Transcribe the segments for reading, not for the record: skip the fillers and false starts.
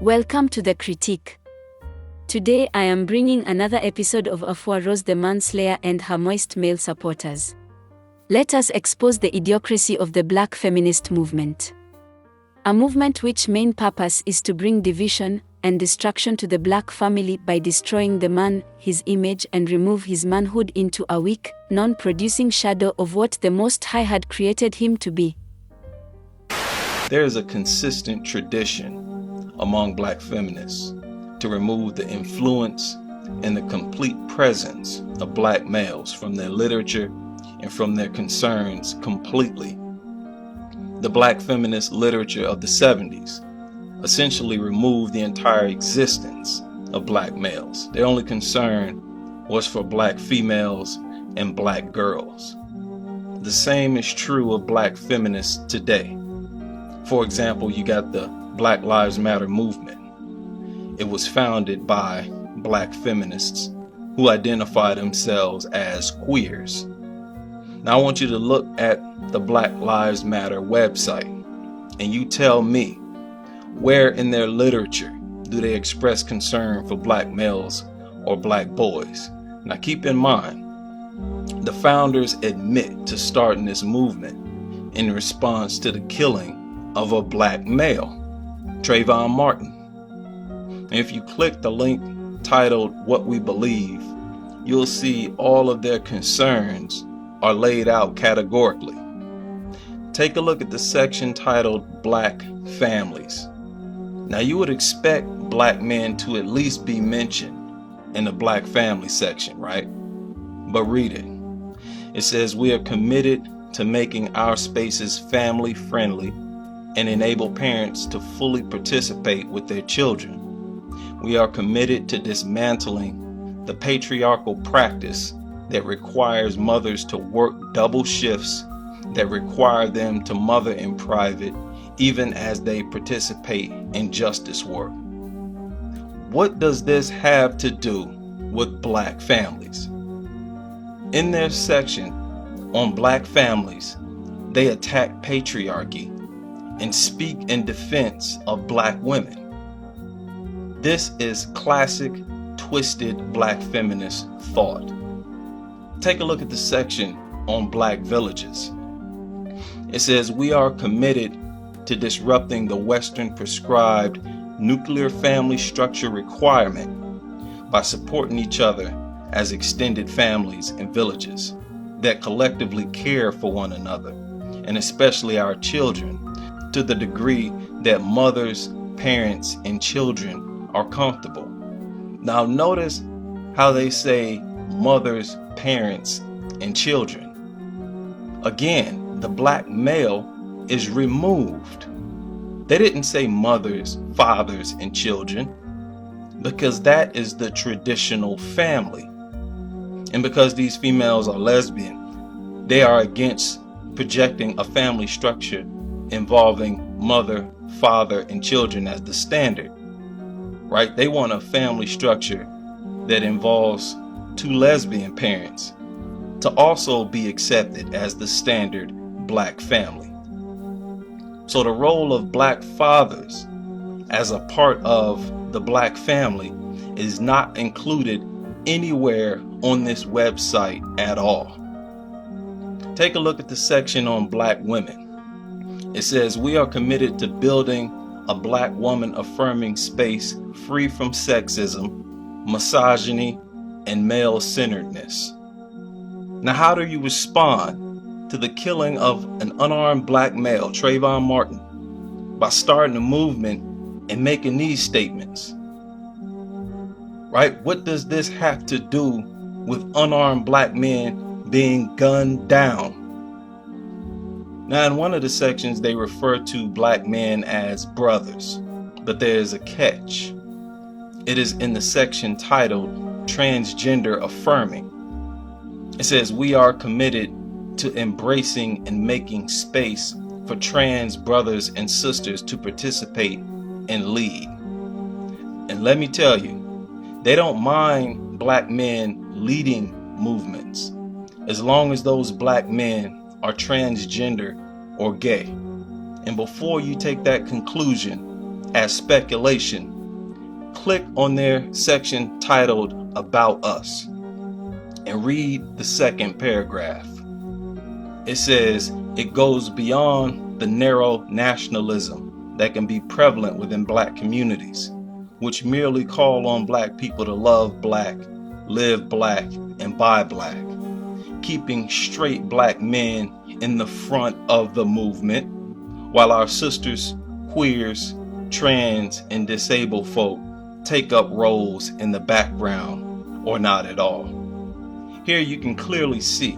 Welcome to The Critique. Today I am bringing another episode of Afua Rose the Manslayer and her moist male supporters. Let us expose the idiocracy of the Black feminist movement. A movement which main purpose is to bring division and destruction to the Black family by destroying the man, his image, and remove his manhood into a weak, non-producing shadow of what the Most High had created him to be. There is a consistent tradition among Black feminists to remove the influence and the complete presence of Black males from their literature and from their concerns completely. The Black feminist literature of the 70s essentially removed the entire existence of Black males. Their only concern was for Black females and Black girls. The same is true of Black feminists today. For example, you got the Black Lives Matter movement. It was founded by Black feminists who identify themselves as queers. Now I want you to look at the Black Lives Matter website and you tell me, where in their literature do they express concern for Black males or Black boys? Now keep in mind, the founders admit to starting this movement in response to the killing of a Black male, Trayvon Martin. And if you click the link titled What We Believe, you'll see all of their concerns are laid out categorically. Take a look at the section titled Black Families. Now you would expect Black men to at least be mentioned in the Black family section, right? But read it. It says, we are committed to making our spaces family friendly and enable parents to fully participate with their children. We are committed to dismantling the patriarchal practice that requires mothers to work double shifts, that require them to mother in private, even as they participate in justice work. What does this have to do with Black families? In their section on Black families, they attack patriarchy and speak in defense of Black women. This is classic, twisted Black feminist thought. Take a look at the section on Black villages. It says, we are committed to disrupting the Western prescribed nuclear family structure requirement by supporting each other as extended families and villages that collectively care for one another, and especially our children, to the degree that mothers, parents, and children are comfortable. Now notice how they say mothers, parents, and children. Again, the Black male is removed. They didn't say mothers, fathers, and children, because that is the traditional family. And because these females are lesbian, they are against projecting a family structure involving mother, father, and children as the standard, right? They want a family structure that involves two lesbian parents to also be accepted as the standard Black family. So the role of Black fathers as a part of the Black family is not included anywhere on this website at all. Take a look at the section on Black women. It says, we are committed to building a Black woman affirming space free from sexism, misogyny, and male-centeredness. Now, how do you respond to the killing of an unarmed Black male, Trayvon Martin, by starting a movement and making these statements? Right? What does this have to do with unarmed Black men being gunned down? Now, in one of the sections, they refer to Black men as brothers, but there is a catch. It is in the section titled Transgender Affirming. It says, we are committed to embracing and making space for trans brothers and sisters to participate and lead. And let me tell you, they don't mind Black men leading movements as long as those Black men are transgender or gay. And before you take that conclusion, as speculation, click on their section titled About Us and read the second paragraph. It says it goes beyond the narrow nationalism that can be prevalent within black communities, which merely call on black people to love black, live black, and buy black, keeping straight black men in the front of the movement, while our sisters, queers, trans, and disabled folk take up roles in the background or not at all. Here you can clearly see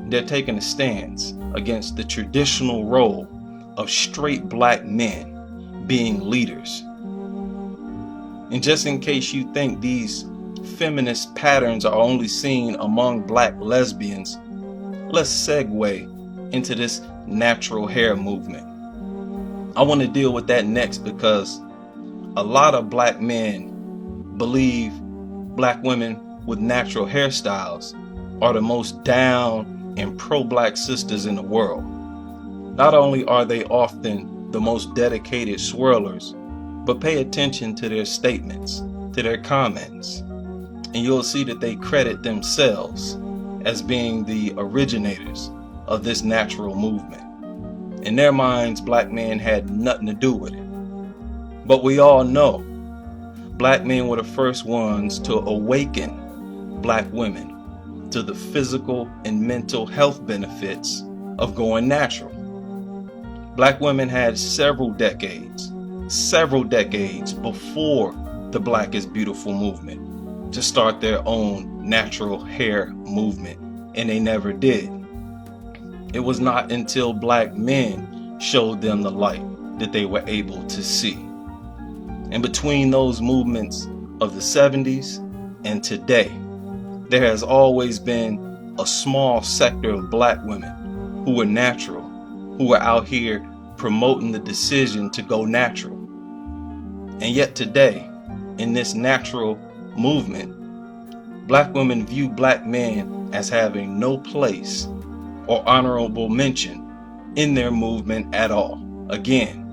they're taking a stance against the traditional role of straight black men being leaders. And just in case you think these feminist patterns are only seen among black lesbians, let's segue into this natural hair movement. I want to deal with that next because a lot of black men believe black women with natural hairstyles are the most down and pro-black sisters in the world. Not only are they often the most dedicated swirlers, but pay attention to their statements, to their comments, and you'll see that they credit themselves as being the originators of this natural movement. In their minds, black men had nothing to do with it. But we all know black men were the first ones to awaken black women to the physical and mental health benefits of going natural. Black women had several decades before the Black is Beautiful movement to start their own natural hair movement, and they never did. It was not until black men showed them the light that they were able to see. And between those movements of the 70s and today, there has always been a small sector of black women who were natural, who were out here promoting the decision to go natural. And yet today, in this natural movement, black women view black men as having no place or honorable mention in their movement at all. Again,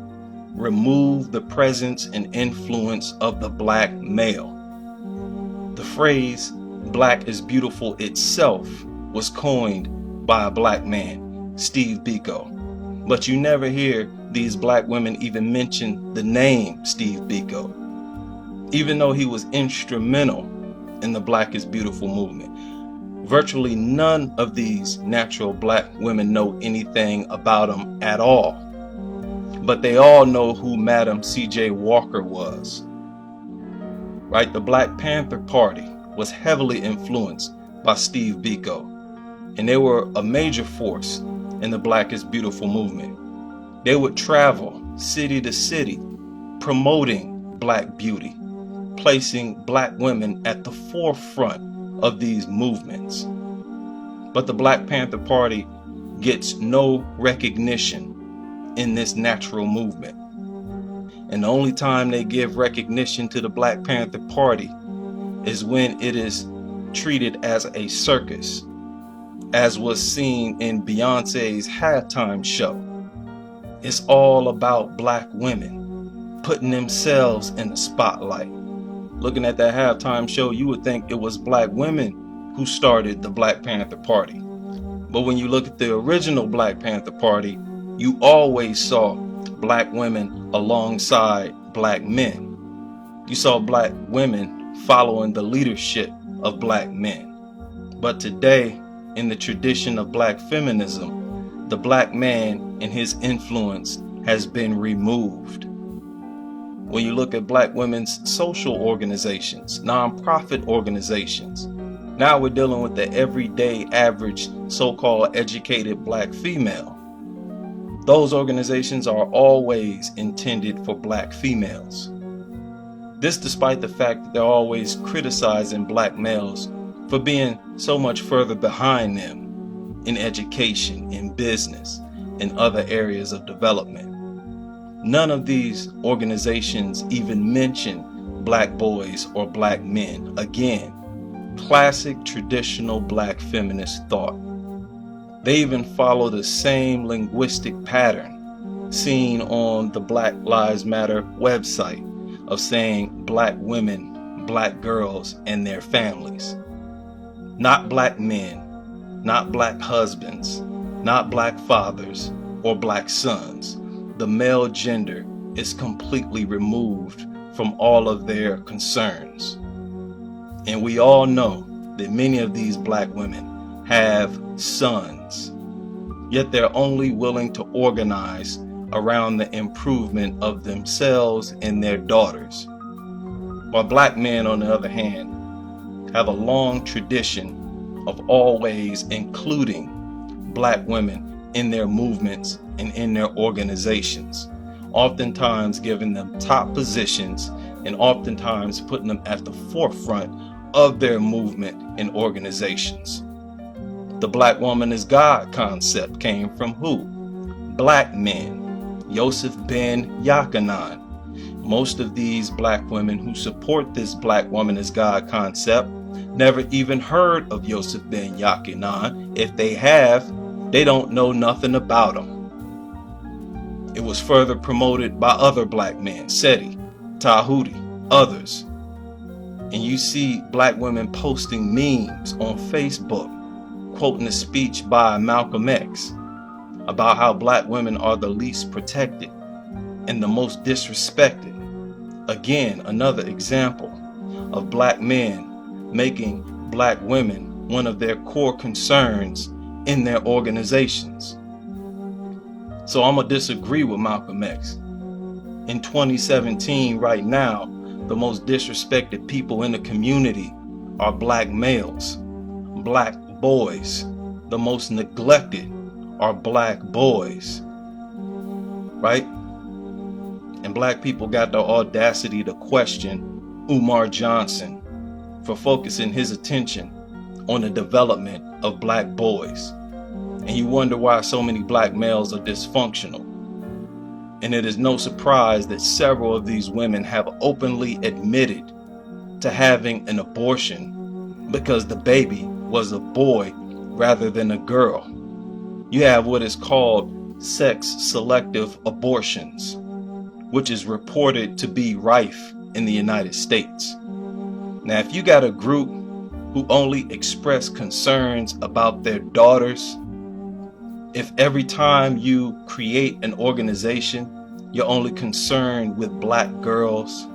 remove the presence and influence of the black male. The phrase "Black is Beautiful" itself was coined by a black man, Steve Biko. But you never hear these black women even mention the name Steve Biko, even though he was instrumental in the Black is Beautiful movement. Virtually none of these natural black women know anything about him at all. But they all know who Madam C.J. Walker was. Right? The Black Panther Party was heavily influenced by Steve Biko, and they were a major force in the Black is Beautiful movement. They would travel city to city promoting black beauty, placing black women at the forefront of these movements. But the Black Panther Party gets no recognition in this natural movement. And the only time they give recognition to the Black Panther Party is when it is treated as a circus, as was seen in Beyonce's halftime show. It's all about black women putting themselves in the spotlight. Looking at that halftime show, you would think it was black women who started the Black Panther Party. But when you look at the original Black Panther Party, you always saw black women alongside black men. You saw black women following the leadership of black men. But today, in the tradition of black feminism, the black man and his influence has been removed. When you look at black women's social organizations, nonprofit organizations, now we're dealing with the everyday average so-called educated black female. Those organizations are always intended for black females. This despite the fact that they're always criticizing black males for being so much further behind them in education, in business, and other areas of development. None of these organizations even mention black boys or black men. Again, classic traditional black feminist thought. They even follow the same linguistic pattern, seen on the Black Lives Matter website of saying black women, black girls, and their families. Not black men, not black husbands, not black fathers, or black sons. The male gender is completely removed from all of their concerns. And we all know that many of these black women have sons, yet they're only willing to organize around the improvement of themselves and their daughters. While black men, on the other hand, have a long tradition of always including black women in their movements and in their organizations, oftentimes giving them top positions and oftentimes putting them at the forefront of their movement and organizations. The black woman is God concept came from who? Black men. Yosef ben Yachanan. Most of these black women who support this black woman is God concept never even heard of Yosef ben Yachanan. If they have, they don't know nothing about him. It was further promoted by other black men, Seti, Tahuti, others. And you see black women posting memes on Facebook, quoting a speech by Malcolm X about how black women are the least protected and the most disrespected. Again, another example of black men making black women one of their core concerns in their organizations. So I'm gonna disagree with Malcolm X. In 2017, right now, the most disrespected people in the community are black males, black boys. The most neglected are black boys, right? And black people got the audacity to question Umar Johnson for focusing his attention on the development of black boys. And you wonder why so many black males are dysfunctional. And it is no surprise that several of these women have openly admitted to having an abortion because the baby was a boy rather than a girl. You have what is called sex-selective abortions, which is reported to be rife in the United States. Now, if you got a group who only express concerns about their daughters, if every time you create an organization, you're only concerned with black girls,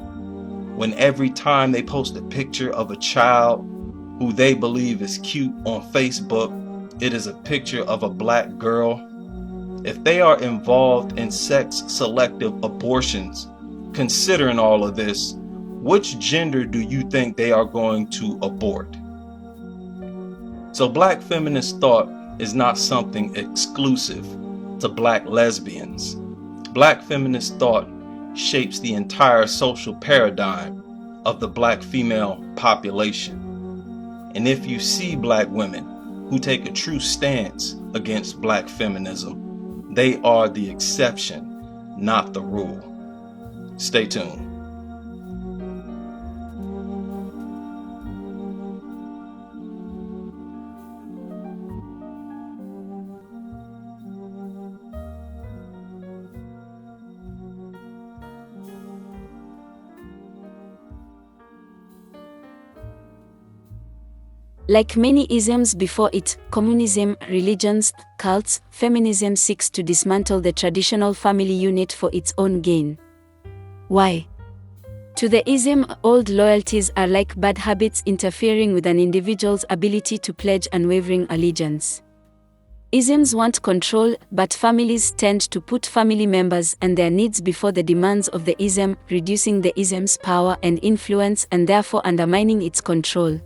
when every time they post a picture of a child who they believe is cute on Facebook, it is a picture of a black girl, if they are involved in sex-selective abortions, considering all of this, which gender do you think they are going to abort? So black feminist thought is not something exclusive to black lesbians. Black feminist thought shapes the entire social paradigm of the black female population. And if you see black women who take a true stance against black feminism, they are the exception, not the rule. Stay tuned. Like many isms before it, communism, religions, cults, feminism seeks to dismantle the traditional family unit for its own gain. Why? To the ism, old loyalties are like bad habits interfering with an individual's ability to pledge unwavering allegiance. Isms want control, but families tend to put family members and their needs before the demands of the ism, reducing the ism's power and influence and therefore undermining its control.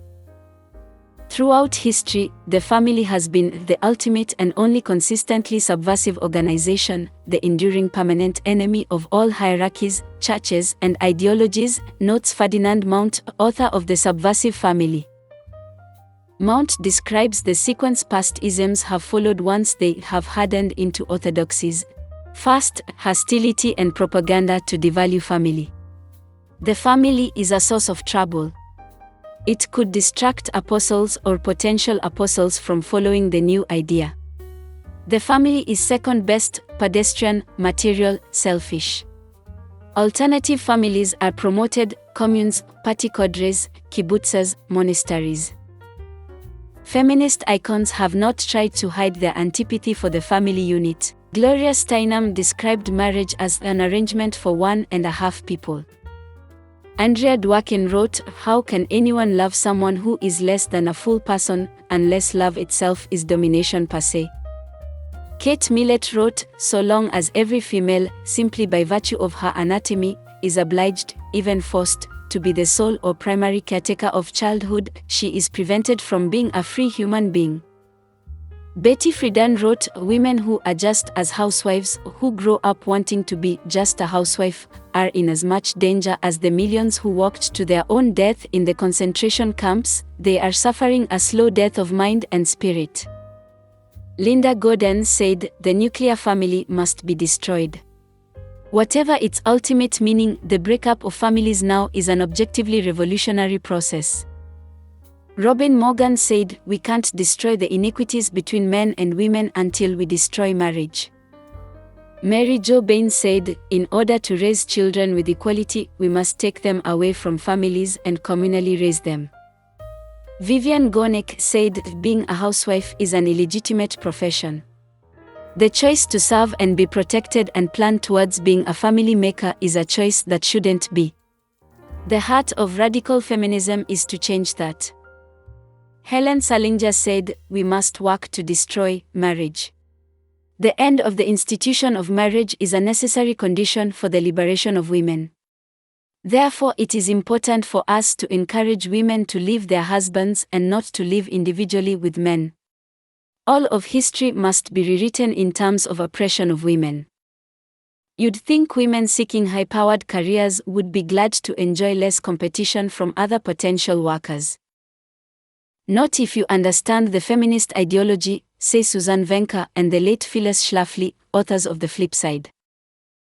Throughout history, the family has been the ultimate and only consistently subversive organization, the enduring permanent enemy of all hierarchies, churches, and ideologies, notes Ferdinand Mount, author of The Subversive Family. Mount describes the sequence past isms have followed once they have hardened into orthodoxies. First, hostility and propaganda to devalue family. The family is a source of trouble. It could distract apostles or potential apostles from following the new idea. The family is second best, pedestrian, material, selfish. Alternative families are promoted, communes, party cadres, kibbutzes, monasteries. Feminist icons have not tried to hide their antipathy for the family unit. Gloria Steinem described marriage as an arrangement for 1.5 people. Andrea Dworkin wrote, "How can anyone love someone who is less than a full person, unless love itself is domination per se?" Kate Millett wrote, "So long as every female, simply by virtue of her anatomy, is obliged, even forced, to be the sole or primary caretaker of childhood, she is prevented from being a free human being." Betty Friedan wrote, "Women who are just as housewives, who grow up wanting to be just a housewife, are in as much danger as the millions who walked to their own death in the concentration camps. They are suffering a slow death of mind and spirit." Linda Gordon said, "The nuclear family must be destroyed. Whatever its ultimate meaning, the breakup of families now is an objectively revolutionary process." Robin Morgan said, "We can't destroy the inequities between men and women until we destroy marriage." Mary Jo Bain said, "In order to raise children with equality, we must take them away from families and communally raise them." Vivian Gornick said, "Being a housewife is an illegitimate profession. The choice to serve and be protected and plan towards being a family maker is a choice that shouldn't be. The heart of radical feminism is to change that." Helen Salinger said, "We must work to destroy marriage. The end of the institution of marriage is a necessary condition for the liberation of women. Therefore, it is important for us to encourage women to leave their husbands and not to live individually with men. All of history must be rewritten in terms of oppression of women." You'd think women seeking high-powered careers would be glad to enjoy less competition from other potential workers. Not if you understand the feminist ideology, say Susan Venker and the late Phyllis Schlafly, authors of The Flip Side.